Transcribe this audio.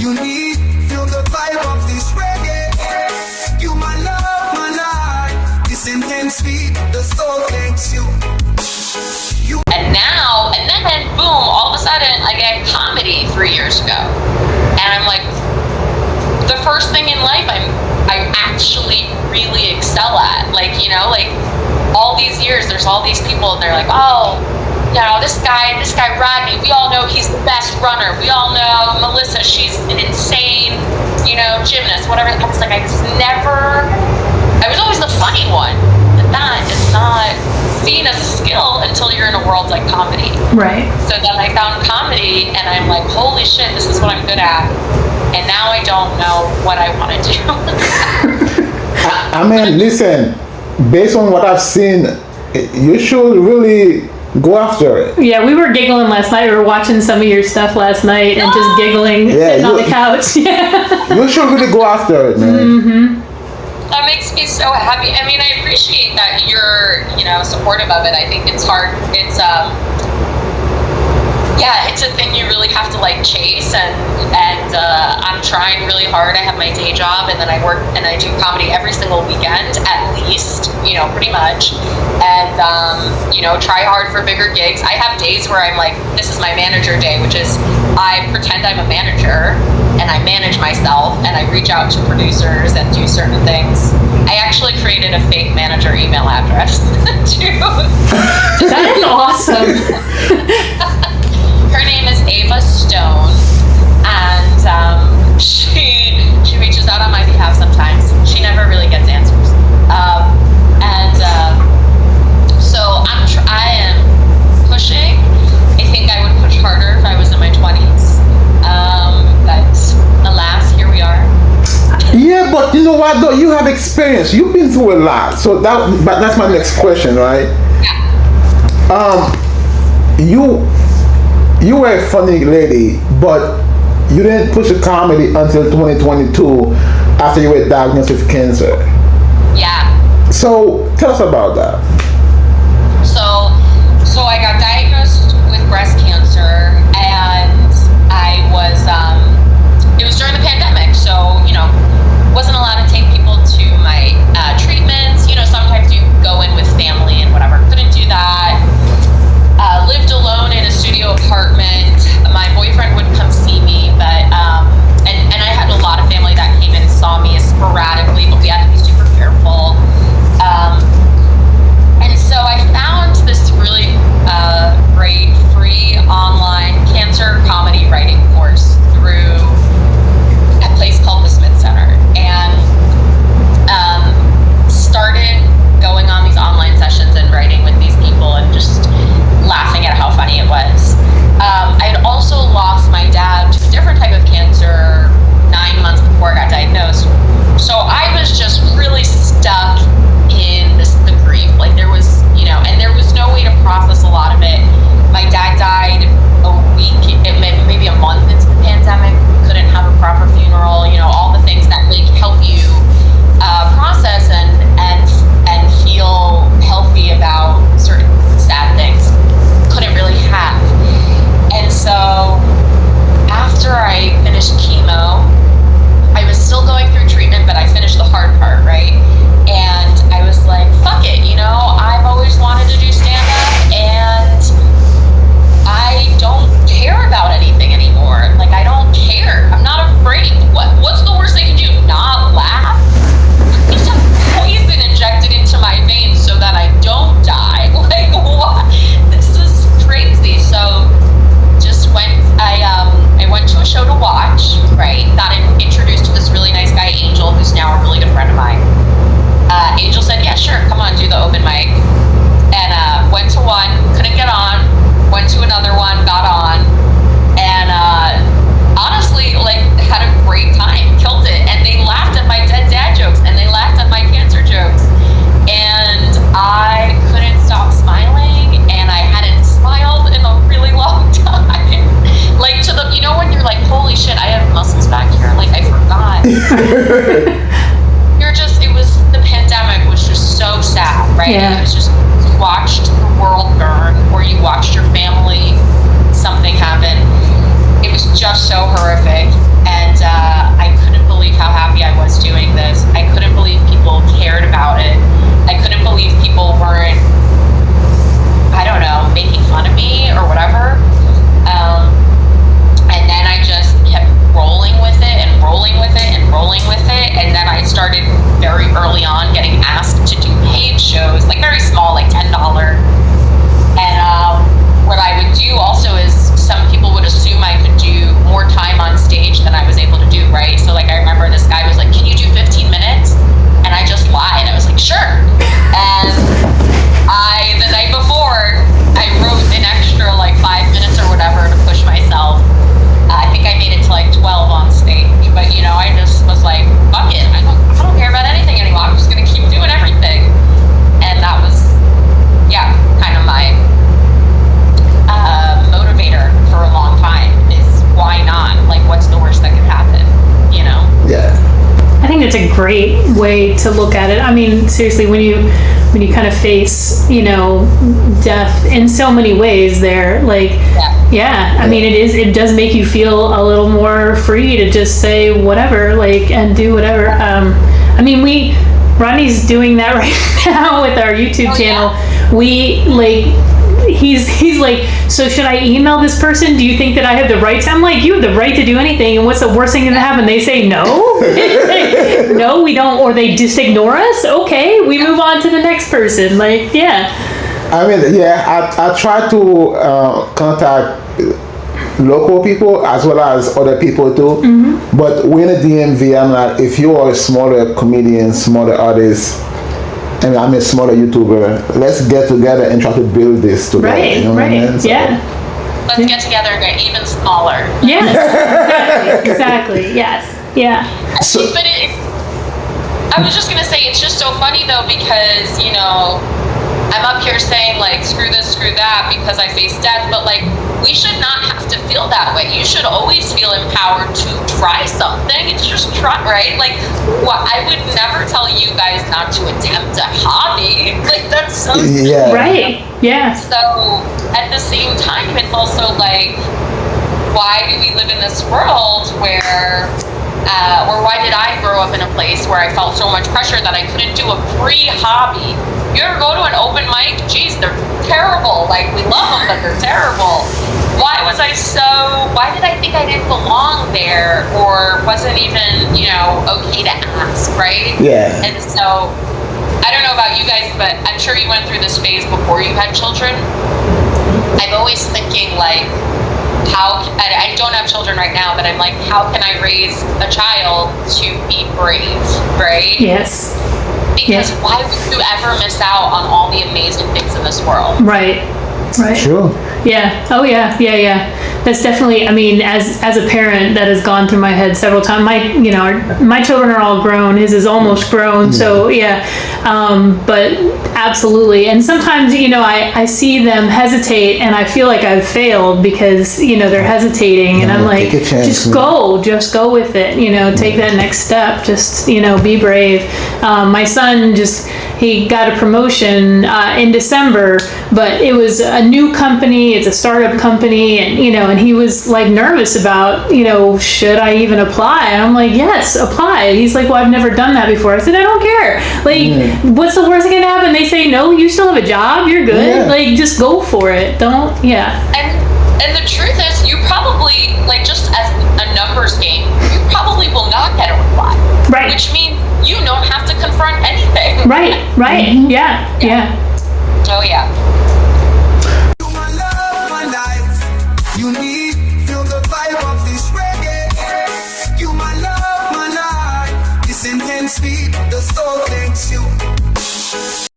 You need, feel the vibe of this reggae. You my love, my life. This intense beat, the soul takes you. And then boom, all of a sudden I get comedy 3 years ago. And I'm like, the first thing in life I actually really excel at. Like, you know, like all these years, there's all these people, and they're like, oh, you know, this guy Rodney, we all know he's the best runner. We all know Melissa, she's an insane, you know, gymnast, whatever. I was like, I was always the funny one. But that is not seen as a skill until you're in a world like comedy. Right. So then I found comedy, and I'm like, holy shit, this is what I'm good at. And now I don't know what I want to do. I mean, listen, based on what I've seen, you should really go after it. Yeah, we were giggling last night. We were watching some of your stuff last night and just giggling, sitting on the couch. Yeah. You should really go after it, man. Mm-hmm. That makes me so happy. I mean, I appreciate that you're, you know, supportive of it. I think it's hard. It's yeah, it's a thing you really have to like chase, and I'm trying really hard. I have my day job, and then I work and I do comedy every single weekend at least, you know, pretty much, and you know, try hard for bigger gigs. I have days where I'm like, this is my manager day, which is I pretend I'm a manager and I manage myself and I reach out to producers and do certain things. I actually created a fake manager email address too. That is awesome. Her name is Ava Stone, and she reaches out on my behalf sometimes. She never really gets answers, so I am pushing. I think I would push harder if I was in my 20s, but alas, here we are. Yeah, but you know what though? You have experience. You've been through a lot. So but that's my next question, right? Yeah. You were a funny lady, but you didn't push the comedy until 2022 after you were diagnosed with cancer. Yeah. So tell us about that. So I got diagnosed with breast cancer, and I was, it was during the pandemic, so, you know, wasn't allowed to take people to my treatments. You know, sometimes you go in with family and whatever. Couldn't do that. Lived alone in a studio apartment. My boyfriend would come see me, but and I had a lot of family that came and saw me sporadically, but we had to be super careful. And so I found this really great free online cancer comedy writing course through a place called the Smith Center, and started going on these online sessions and writing with these people and just laughing at how funny it was. I had also lost my dad to a different type of cancer 9 months before I got diagnosed. So I was just really stuck in the grief. Like there was, you know, and there was no way to process a lot of it. My dad died a week, maybe a month into the pandemic. Couldn't have a proper funeral, you know, all the things that like help you process and feel healthy about certain sad things. Couldn't really have. And so after I finished chemo, I was still going through treatment, but I finished the hard part, right? And I was like, fuck it, you know, I've always wanted to do stand-up, and I don't care about anything anymore. Like, I don't care. I'm not afraid. What's the worst they can do? Not laugh? Just have poison injected into my veins so that I don't die. Like, what? This is crazy. So just I went to a show to watch, right? Got introduced to this really nice guy, Angel, who's now a really good friend of mine. Angel said, yeah, sure, come on, do the open mic. And went to one, couldn't get on, went to another one, got on, and honestly, like, had a great time, killed it. And they laughed at my dead dad jokes, and they laughed at my cancer jokes. And I couldn't stop smiling, and I hadn't smiled in a really long time. Like, to the, you know, when you're like, holy shit, I have muscles back here, like, I forgot. The pandemic was just so sad, right? Yeah. It was just, you watched the world burn, or you watched your family, something happen. It was just so horrific. And great way to look at it. I mean, seriously, when you kind of face, death in so many ways there, like, I mean, it does make you feel a little more free to just say whatever, like, and do whatever. I mean, Rodney's doing that right now with our YouTube channel. He's like, so should I email this person? Do you think that I have the right to? I'm like, you have the right to do anything, and what's the worst thing that happen? They say no. No, we don't, or they just ignore us. Okay, we move on to the next person. Like, yeah. I mean, I try to contact local people as well as other people too. Mm-hmm. But we're in the DMV. I'm like, if you are a smaller comedian, smaller artist, and I'm a smaller YouTuber, let's get together and try to build this together. Right, you know right, what I mean? So, let's get together and get even smaller. Yes, exactly. Yes, yeah. But I was just gonna say, it's just so funny though, because I'm up here saying like screw this, screw that because I face death, but like we should not have to feel that way. You should always feel empowered to try something. It's just try, right? Like, I would never tell you guys not to attempt a hobby. Like, that's so right. Yeah. So at the same time, it's also like, why do we live in this world where or why did I grow up in a place where I felt so much pressure that I couldn't do a free hobby? You ever go to an open mic? Geez, they're terrible. Like, we love them, but they're terrible. Why did I think I didn't belong there, or wasn't even, okay to ask, right? Yeah. And so, I don't know about you guys, but I'm sure you went through this phase before you had children. I'm always thinking, like, I don't have children right now, but I'm like, how can I raise a child to be brave, right? Yes. Because why would you ever miss out on all the amazing things in this world? Right. Sure. Yeah. Oh yeah. That's definitely, I mean, as a parent, that has gone through my head several times. My children are all grown. His is almost grown. So yeah. But absolutely. And sometimes, I see them hesitate and I feel like I've failed because, they're hesitating, and I'm like, just go with it, take that next step. Just, be brave. My son he got a promotion in December, but it was a new company. It's a startup company, and he was like nervous about, should I even apply? And I'm like, yes, apply. He's like, well, I've never done that before. I said, I don't care. Like, what's the worst thing that happen? They say no, you still have a job, you're good. Yeah. Like, just go for it. Don't. And the truth is, you probably, like, just as a numbers game, you probably will not get a reply. Right. Which means you don't have to confront anything. Right. Mm-hmm. Yeah. Oh yeah.